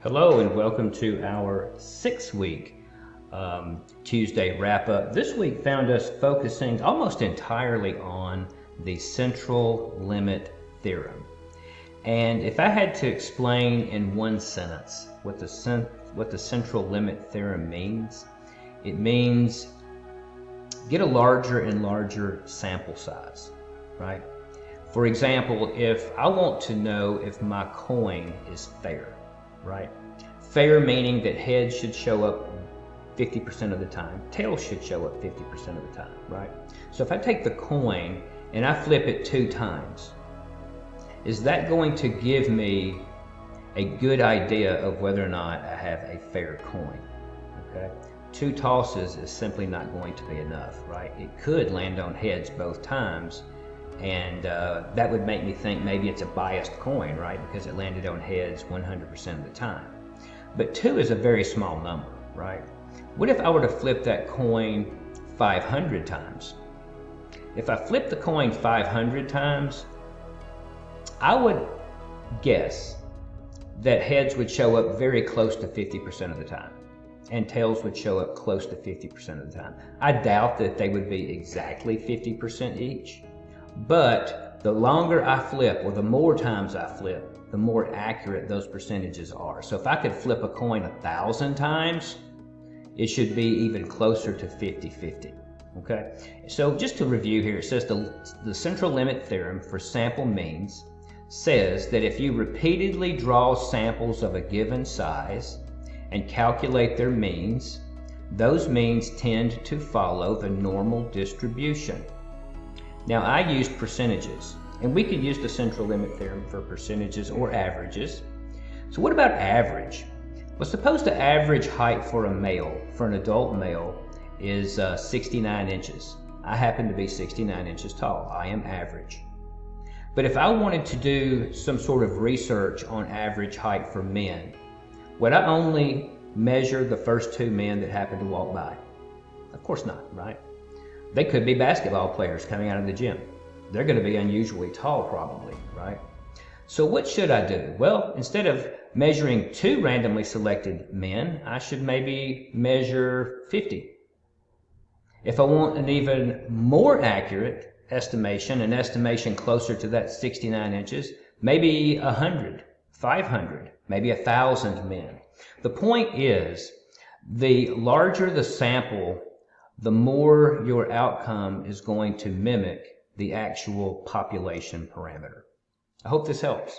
Hello and welcome to our 6-week Tuesday wrap-up. This week found us focusing almost entirely on the central limit theorem. And if I had to explain in one sentence what the central limit theorem means, it means get a larger and larger sample size, right? For example, if I want to know if my coin is fair, right? Fair meaning that heads should show up 50% of the time, tails should show up 50% of the time, right? So if I take the coin and I flip it 2 times, is that going to give me a good idea of whether or not I have a fair coin? Okay, 2 tosses is simply not going to be enough, right? It could land on heads both times, and that would make me think maybe it's a biased coin, right? Because it landed on heads 100% of the time. But 2 is a very small number, right? What if I were to flip that coin 500 times? If I flip the coin 500 times, I would guess that heads would show up very close to 50% of the time, and tails would show up close to 50% of the time. I doubt that they would be exactly 50% each, but the longer I flip, or the more times I flip, the more accurate those percentages are. So if I could flip a coin 1,000 times, it should be even closer to 50-50. Okay, so just to review here, it says the central limit theorem for sample means says that if you repeatedly draw samples of a given size and calculate their means, those means tend to follow the normal distribution. Now I used percentages, and we could use the central limit theorem for percentages or averages. So what about average? Well, suppose the average height for a male, for an adult male, is 69 inches. I happen to be 69 inches tall. I am average. But if I wanted to do some sort of research on average height for men, would I only measure the first 2 men that happen to walk by? Of course not, right? They could be basketball players coming out of the gym. They're going to be unusually tall probably, right? So what should I do? Well, instead of measuring 2 randomly selected men, I should maybe measure 50. If I want an even more accurate estimation, an estimation closer to that 69 inches, maybe 100, 500, maybe 1,000 men. The point is, the larger the sample, the more your outcome is going to mimic the actual population parameter. I hope this helps.